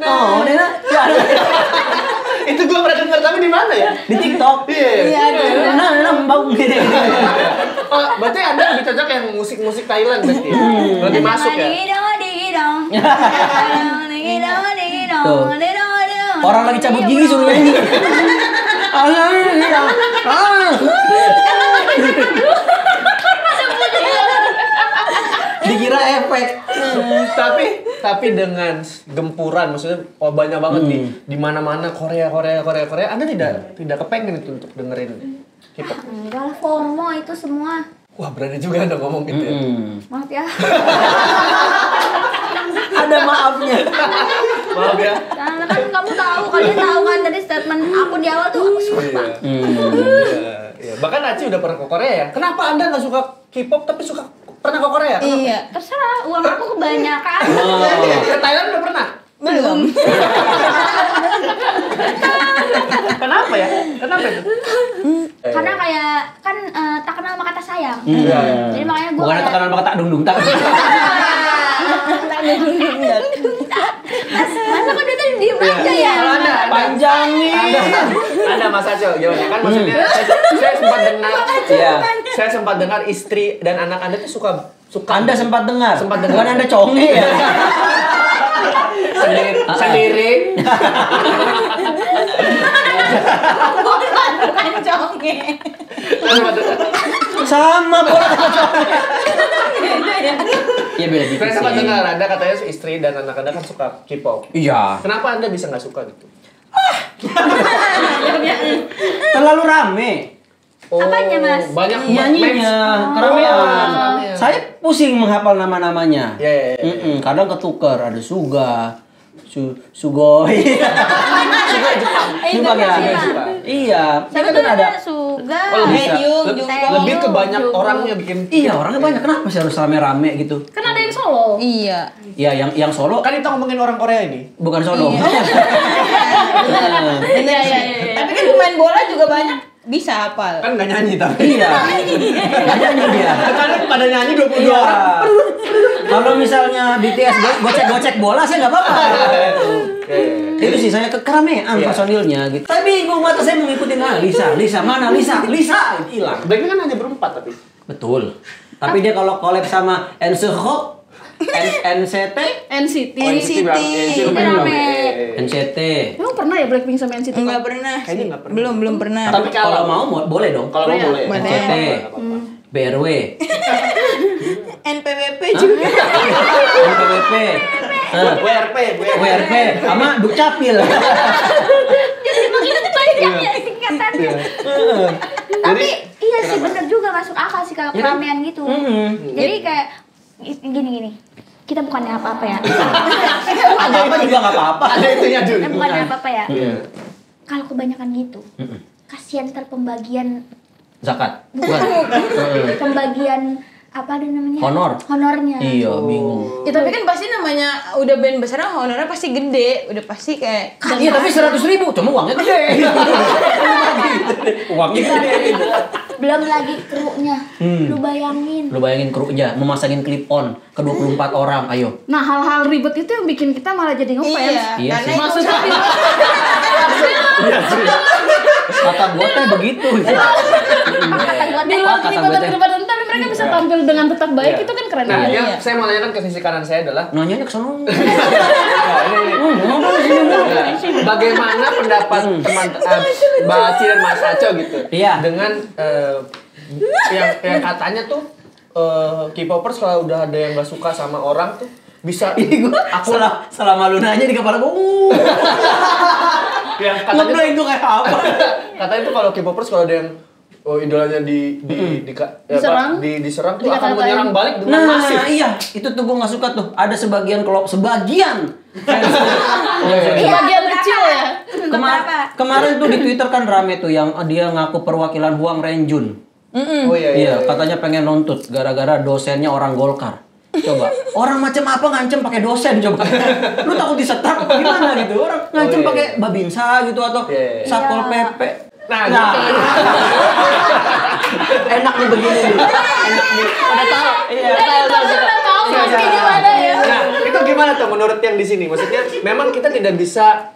Oh, Nena. Ya, Itu gua pernah denger tapi di mana ya? di TikTok. Iya. Nah, bau gitu. Oh, berarti anda lebih cocok yang musik-musik Thailand berarti. Berarti masuk ya. Tuh. Orang lagi cabut gigi suruh nyanyi. Dikira efek. Tapi dengan gempuran maksudnya banyak banget di mana-mana Korea. Anda tidak kepengen itu untuk dengerin K-pop. Enggak lah, FOMO itu semua. Wah, berani juga Anda ngomong gitu ya. Maaf ya. Ada maafnya. Maaf ya. Karena kan kamu tahu, kalian tahu kan tadi statement aku di awal tuh aku suka banget. Iya. Bahkan Aci udah pernah ke Korea ya. Kenapa Anda nggak suka K-pop tapi pernah ke Korea? Kenapa? Iya. Terserah, uang aku kebanyakan. Ke Thailand udah pernah? Belum. Kenapa ya? Kenapa itu? Karena kayak kan tak kenal maka kata sayang. Iya. Jadi makanya gue Bukan kayak tekanan pakai tak dung tak. masa kok dia tadi diem aja ya? Panjangin. Anda Mas Aco, gimana? Kan maksudnya saya sempat dengar istri dan anak Anda tuh suka Anda sempat dengar. Sempat dengar. Bukan Anda conge ya. Sendiri. Bukan conge. Sama bola conge. Iya beda gitu. Saya sempat dengar Anda katanya istri dan anak Anda kan suka K-pop. Iya. Kenapa Anda bisa nggak suka gitu? Terlalu rame. Apanya, Mas? Banyak Nyanyinya, keramaian. Saya pusing menghafal nama-namanya. Iya. Kadang ketukar, ada Suga, Sugoi. Jepang ya? Iya. Tapi Kan tuh ada Suga, Lebih ke banyak orangnya bikin. Iya, orangnya banyak. Kenapa sih harus rame-rame gitu? Kan ada yang solo. Iya. Iya, yang solo Kan kita ngomongin orang Korea ini. bukan solo. Iya. Tapi kan pemain bola juga banyak bisa hafal. Kan nggak nyanyi tapi. Iya. Nggak nyanyi dia. Kan pada nyanyi 22 Iya. orang. Kalau misalnya BTS gocek-gocek bola saya nggak apa-apa. Itu sih saya keramaian personilnya gitu. Tapi bingung mata saya mau ngikutin Lisa. Mana Lisa? Hilang. Blackpink kan hanya berempat tapi. Betul. Tapi dia kalau collab sama NCT, NCT. NCT. Emang pernah ya Blackpink sama NCT? Enggak pernah. Kayaknya nggak pernah. Belum pernah. Tapi kalau mau boleh dong. Kalau mau boleh. NCT, BRW, NPWP juga. NPWP, WRP, sama Dukcapil. jadi emang itu tuh banyak ya singkatannya. Tapi iya sih bener juga masuk akal sih kalau keramaian gitu. Jadi kayak gini. Kita bukannya apa-apa ya. Apa juga nggak apa-apa. Ada itunya dulu. Bukannya apa-apa ya. Kalau kebanyakan gitu. kasihan pembagian Zakat. bukan pembagian apa ada namanya? Honornya. Iya, bingung. Ya, tapi kan pasti namanya udah band besar, honornya pasti gede, udah pasti kayak. Iya, tapi 100.000, cuma uangnya gede. Uangnya gede gitu. Belum lagi krunya. Lu bayangin krunya memasangin clip on ke 24 orang, ayo. Nah, hal-hal ribet itu yang bikin kita malah jadi ngefans. Iya sih. Maksudnya Kata gua teh begitu. di luar kelibatan tapi mereka bisa tampil dengan tetap baik, itu kan keren. Nah, yang saya mau tanyakan ke sisi kanan saya adalah nanyanya ke sana. bagaimana pendapat teman Mbak Aci dan Mas Aco gitu dengan yang katanya tuh K-popers kalau udah ada yang gak suka sama orang tuh bisa aku selama lu nanya di kepala gua. Yang katanya itu kayak apa? Katanya tuh kalau K-popers kalau ada yang idolanya diserang tuh akan menyerang balik dengan masif. Nah, iya, itu tuh gua nggak suka tuh. Ada sebagian Sebagian kecil ya. Kemarin tuh di Twitter kan rame tuh yang dia ngaku perwakilan Huang Renjun. Oh iya. Katanya pengen nuntut gara-gara dosennya orang Golkar. Coba, orang macam apa ngancem pakai dosen coba? Lu takut disetak apa gimana gitu? Orang ngancem pakai Babinsa gitu atau Satpol PP. Nah. Enak nih begini nih. Enak nih. Udah tahu. Iya. Udah tahu pasti gimana ya. Nah, itu gimana tuh menurut yang di sini? Maksudnya memang kita tidak bisa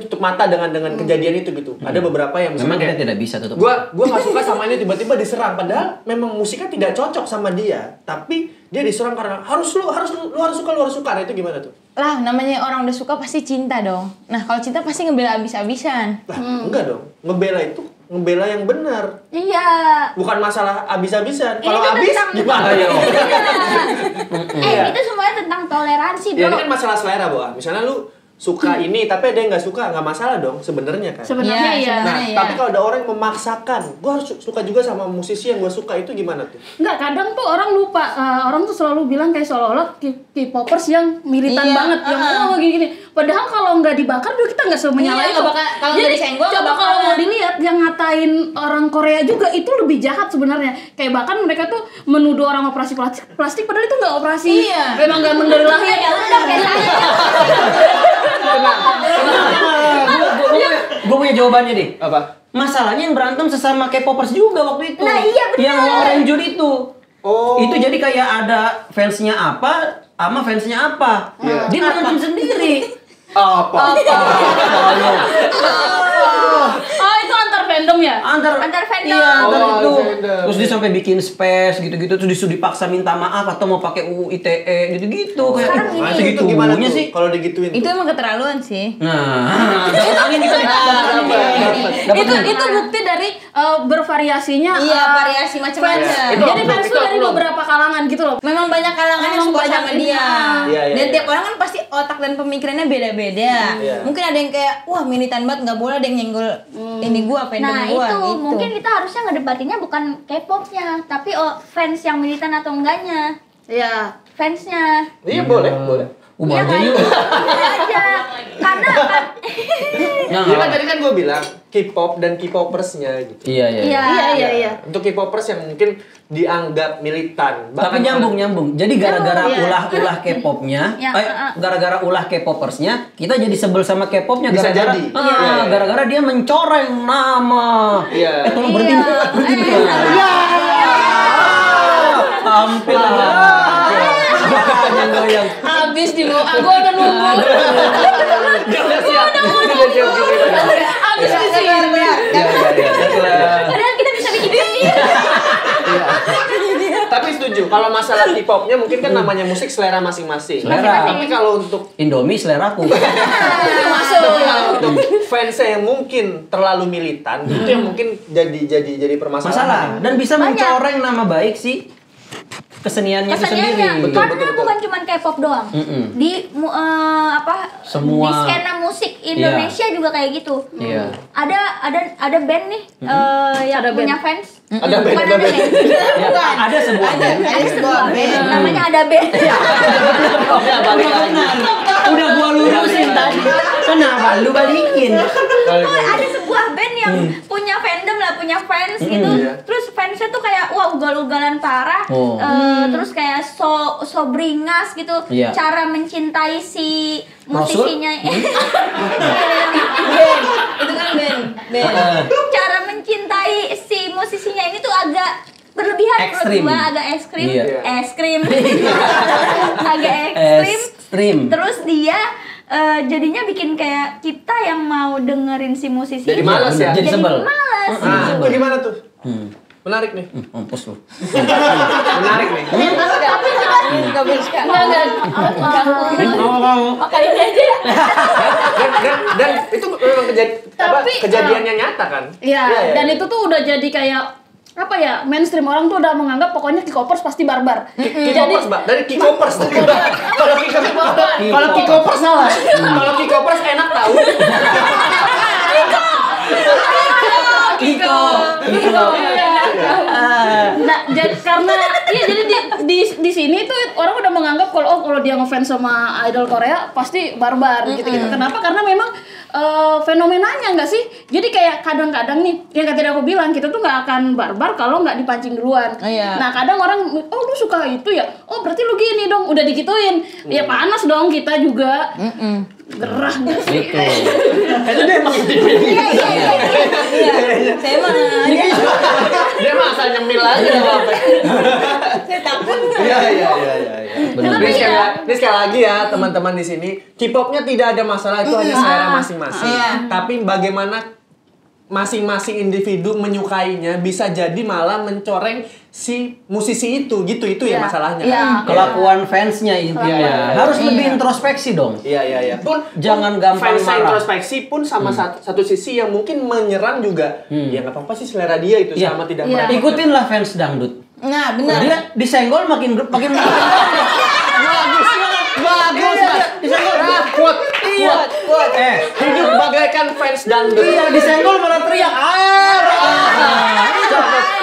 tutup mata dengan kejadian itu gitu. Ada beberapa yang memang kita tidak bisa tutup. Gua nggak suka sama ini tiba-tiba diserang padahal memang musiknya tidak cocok sama dia. Tapi dia diserang karena lu harus suka. Nah, itu gimana tuh? Lah, namanya orang udah suka pasti cinta dong. Nah, kalau cinta pasti ngebela abis-abisan. Lah, enggak dong. Ngebela yang benar. Iya. Bukan masalah abis-abisan. Ini Kalau kan abis tentang- gimana ya? Itu semuanya tentang toleransi, Ya, Bro. ini kan masalah selera, Bo. Misalnya lu suka ini tapi ada yang nggak suka, nggak masalah dong sebenarnya kan. Sebenarnya iya. Nah, tapi kalau ada orang yang memaksakan, gue harus suka juga sama musisi yang gue suka, itu gimana tuh? Enggak, kadang tuh orang lupa. Orang tuh selalu bilang kayak seolah-olah K-popers yang militan banget, yang gini-gini. Padahal kalau nggak dibakar juga kita nggak menyalahin. Kalau nggak disenggol, coba kalau mau dilihat yang ngatain orang Korea juga itu lebih jahat sebenarnya. Kayak bahkan mereka tuh menuduh orang operasi plastik padahal itu nggak operasi. Memang nggak dari lahir. Gue punya jawabannya nih. Apa? Masalahnya yang berantem sesama K-popers juga waktu itu. Nah, iya benar. Yang Huang Renjun itu. Oh. Itu jadi kayak ada fansnya apa sama fansnya apa. Dia berantem sendiri. Apa? Oh, itu antar fandom ya? Antar fandom. Iya, antar Oh, itu. fandom. Terus dia sampai bikin space gitu-gitu, terus disuruh dipaksa minta maaf atau mau pakai UU ITE gitu-gitu kayak Sekarang Itu gitu gimana gimana tuh sih? kalau digituin Itu tuh? emang keterlaluan sih. Nah, dapat angin kita nih. Itu bukti dari bervariasinya Variasi macam-macam. Itu jadi oknum, fans itu tuh dari oknum. beberapa kalangan gitu loh. Memang banyak kalangan yang Memang suka banyak sama ini. dia. Iya, Dan iya. tiap orang kan pasti otak dan pemikirannya beda-beda. Iya. Mungkin ada yang kayak, wah militan banget, nggak boleh ada yang nyenggol ini gua, fandom Nah, gua itu gitu. mungkin kita harusnya ngedebatinnya bukan K-popnya, tapi fans yang militan atau enggaknya. Iya. Fansnya. Iya, boleh. Ubah Iya aja kan? yuk. Ubah aja. Karena kan Iya kan tadi kan gue bilang K-pop dan K-popersnya gitu. Iya. Iya. Untuk K-popers yang mungkin dianggap militan. Tapi nyambung. Jadi gara-gara Nyambung, iya. ulah K-popnya, Ya, gara-gara ulah K-popersnya, kita jadi sebel sama K-popnya Bisa gara-gara jadi. Iya. gara-gara dia mencoreng nama. Iya. Tolong berhenti. Tampil lah. Goyang. Habis di mau, aku udah nunggu. Dia udah siap. Habis di sini. padahal kita bisa bikin sendiri. Tapi setuju, kalau masalah K-popnya mungkin kan namanya musik selera masing-masing. Selera. Tapi kalau untuk Indomie seleraku. untuk fansnya yang mungkin terlalu militan, itu yang mungkin jadi permasalahan. Masalah dan bisa mencoreng nama baik sih keseniannya itu sendiri. Keseniannya karena bukan cuma K-pop doang. Di Semua. di skena musik Indonesia juga kayak gitu. Iya. Ada band nih yang Ada punya band. fans Ada band, Bukan ada band. Ya, ada sebuah band. Ada sebuah band, namanya Ada Band. Udah gua lurusin tadi. Kenapa lu balikin? Ada sebuah band yang punya fandom lah, punya fans gitu. Terus fansnya tuh kayak wah ugal-ugalan parah. Terus kayak so beringas gitu. Iya. Cara mencintai si musisinya. Itu kan band. Cara mencintai si musisinya ini tuh agak berlebihan Ekstrim. menurut gua, agak ekstrim. Iya. Ekstrim. Agak ekstrim. Ekstrim. Terus dia jadinya bikin kayak kita yang mau dengerin si musisi Jadi ini malas ya? Jadi sebel. malas. Nah, itu gimana tuh? Menarik nih. Mampus lu. Menarik nih. Gak boleh sekarang. Makanya aja. Dan itu memang kejadiannya nyata kan? Iya, dan itu tuh udah jadi kayak apa ya, mainstream orang tuh udah menganggap pokoknya K-popers pasti barbar. K-popers, Mbak. Dari K-popers. Kalau K-popers salah. Kalau K-popers enak tahu. Iko. Nah, jadi karena iya jadi di sini tuh orang udah menganggap kalau dia ngefans sama idol Korea pasti barbar gitu. Kenapa? Karena memang fenomenanya nggak sih? Jadi kayak kadang-kadang nih yang tadi aku bilang kita tuh nggak akan barbar kalau nggak dipancing duluan. Nah kadang orang lu suka itu ya, berarti lu gini dong, udah digituin ya panas dong kita juga. Gerah gitu. Itu dia emang Saya mah dia mah asal nyemil aja apa. saya takut. Iya. Benar. Ini sekali lagi ya teman-teman di sini, K-popnya tidak ada masalah, itu hanya selera masing-masing. Tapi bagaimana masing-masing individu menyukainya bisa jadi malah mencoreng si musisi itu gitu ya masalahnya. Kelakuan fansnya itu harus lebih introspeksi dong. Iya. Pun jangan gampang fans marah. introspeksi pun sama satu sisi yang mungkin menyerang juga. Ya nggak apa-apa sih selera dia itu sama tidak merepotkan. Ikutinlah fans dangdut. Nah, benar. Dia disenggol makin bagus. Disenggol. Kuat. Hidup bagaikan fans dangdut. Iya, disenggol malah teriak air.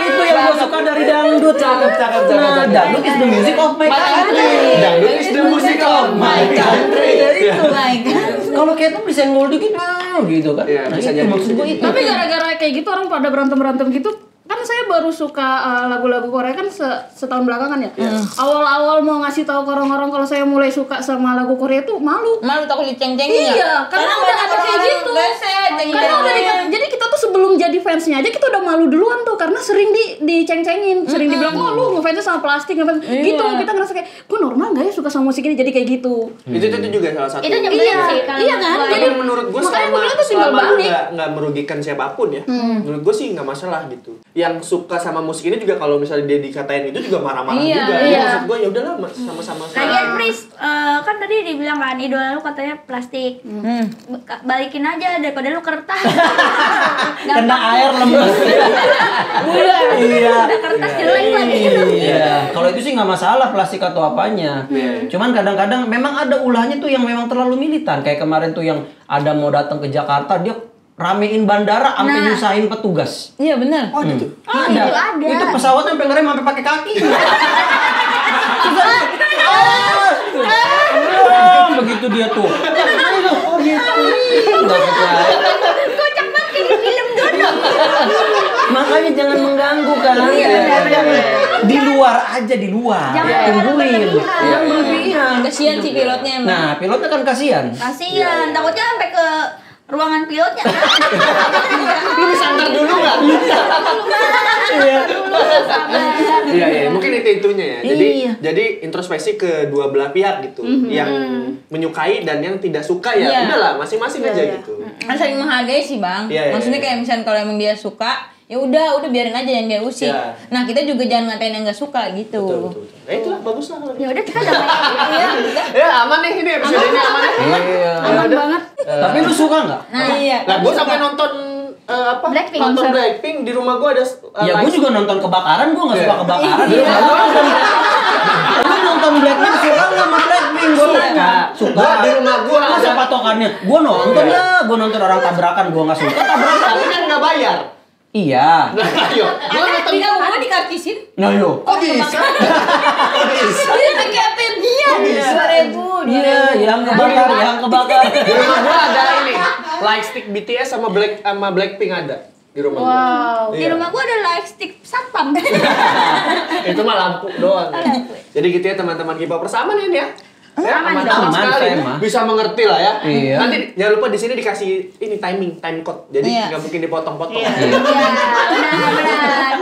Itu yang gue suka dari dangdut. Cakep. Nah, dangdut is the music of my country. Dangdut is the music of my country. My God. Kalau K-pop disenggol dikit gitu kan. Iya, Nah, bisa itu jadi. maksud gue itu. Tapi gara-gara kayak gitu orang pada berantem gitu. Kan saya baru suka lagu-lagu Korea kan setahun belakangan ya. Awal-awal mau ngasih tahu ke orang-orang kalau saya mulai suka sama lagu Korea tuh malu. Malu takut diceng-cengin ya? Iya, karena udah ada kayak gitu. Karena udah jadi kita tuh sebelum jadi fansnya aja kita udah malu duluan tuh karena sering diceng-cengin, sering dibilang lu ngefansnya sama plastik, ngefans gitu. Kita ngerasa kayak gue normal nggak ya suka sama musik ini, jadi kayak gitu. Itu juga salah satu. Itu nyebelin sih kalau Iya kan? Tapi menurut gue selama lu nggak merugikan siapapun ya, menurut gue sih nggak masalah gitu. Yang suka sama musik ini juga kalau misalnya dia dikatain itu juga marah-marah juga. Ya, maksud gue ya udahlah sama-sama. Lagian Pris, kan tadi dibilang kan idola lu katanya plastik. Balikin aja daripada lu kertas. Kena air lemes. Iya. Kertas jelek lagi. Iya. Kalau itu sih nggak masalah plastik atau apanya. Cuman kadang-kadang memang ada ulahnya tuh yang memang terlalu militan. Kayak kemarin tuh yang ada mau datang ke Jakarta dia ramein bandara sampai nyusahin petugas. Iya benar. Oh gitu. Ada. Itu pesawat sampai ngerem sampai pakai kaki. Begitu dia tuh. Oh gitu. Enggak percaya. Kocak banget kayak di film dodol. Makanya jangan mengganggu kan. Di luar aja di luar. Tungguin. Yang berlebihan. Kasihan si pilotnya emang. Nah, pilotnya kan kasihan. Kasian, takutnya sampai ke ruangan pilotnya. Lu santar dulu nggak? Iya, mungkin itu-itunya ya. Jadi introspeksi ke dua belah pihak gitu. Yang menyukai dan yang tidak suka ya udahlah masing-masing aja gitu. Kan saling menghargai sih, Bang. Maksudnya kayak misalnya kalau emang dia suka, ya udah biarin aja yang dia usik. Nah, kita juga jangan ngatain yang nggak suka gitu. Betul. Itulah bagus lah. Ya udah kita damai. Ya aman nih ini episode ini aman ya. Aman banget. Tapi lu suka nggak? Nah, iya. Lah gue sampai nonton Blackpink. nonton Blackpink di rumah gue ada. Ya gue juga nonton kebakaran, gue nggak suka kebakaran. Lu nonton Blackpink suka nggak sama Blackpink? Gue suka. Di rumah gue Masa ada. patokannya? Gue nonton ya, gue nonton orang tabrakan, gue nggak suka tabrakan. Tapi kan nggak bayar. Iya. Ayo. Gua Ada nonton. di kamu gue dikartisin. Nah yo. Kok bisa? Kok bisa? Dia tiketin. Iya. 2.000. Iya, yang kebakar, yang kebakar. Di rumah gua ada ini, lightstick BTS sama Blackpink ada di rumah gua. Wow. Di rumah gua ada lightstick satpam. Itu mah lampu doang. Jadi gitu ya teman-teman K-popers sama nih ya. Ya, aman sekali. saya mah. Bisa mengerti lah ya. Iya. Nanti jangan lupa di sini dikasih ini time code. Jadi Iya. nggak mungkin dipotong-potong. Iya, benar.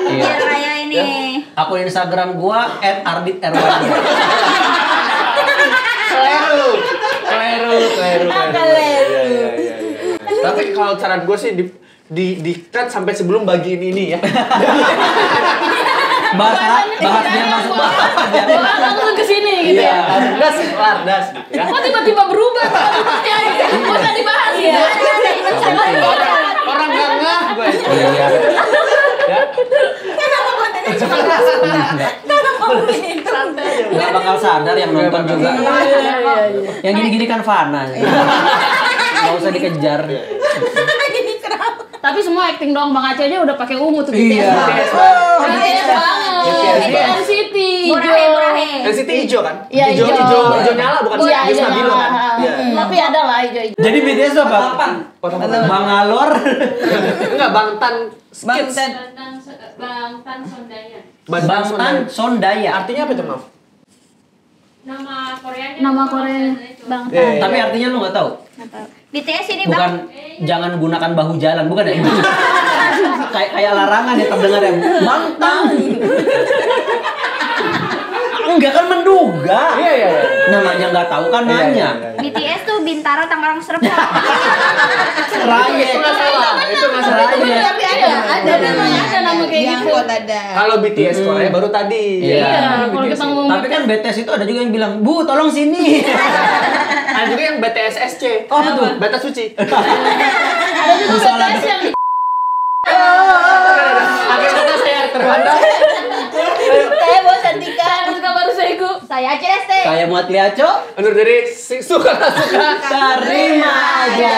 Iya. Biar raya ini. Akun Instagram gua @ardit_rw. Keliru. Iya. Tapi kalau saran gue sih di cut sampai sebelum bagian ini ya. Bahasnya masuk bahas aja. Langsung ke sini gitu ya. Das gitu ya. Kok tiba-tiba berubah topiknya gitu. Gak usah dibahas ya. Orang nggak ngeh gue. Iya. Ya. Nggak bakal sadar yang nonton juga. Yang gini-gini kan fana. Nggak usah dikejar. Tapi semua acting doang Bang Aceh aja udah pakai ungu tuh Iya. BTS banget. NCT Burahe. NCT hijau kan? Iya, hijau. Hijau nyala bukan Iya, hijau stabilo kan? Iya. Tapi ada lah hijau. Jadi BTS tuh apa? Bang Alor. Enggak, Bangtan Bang Kids. Ten. Bangtan Sondaya. Bangtan Sondaya. Artinya apa itu, Maaf? Nama Koreanya. Nama Korea. Bang. Tapi artinya lu nggak tahu? BTS ini Bukan Bang. jangan gunakan bahu jalan, bukan ya? Kayak larangan ya terdengar ya. Bangtan. Enggak kan menduga. Iya. Namanya nggak tahu kan nanya. BTS tuh Bintara Tangerang Serpong. Raya. Itu nggak salah. Raya. Tapi ada namanya, Ada nama kayak di gitu. angkot ada. Kalau BTS Korea baru tadi. Iya. Kalau kita ngomong Tapi kan BTS itu ada juga yang bilang, "Bu, tolong sini." Ada juga yang BTS-SC. Oh, betul. Beta suci. ada juga BTS yang Akhirnya saya terpandang. Saya Bos Santika. suka baru seiku. Saya Celeste. Saya Muat Liaco. Undur diri, suka. Terima aja.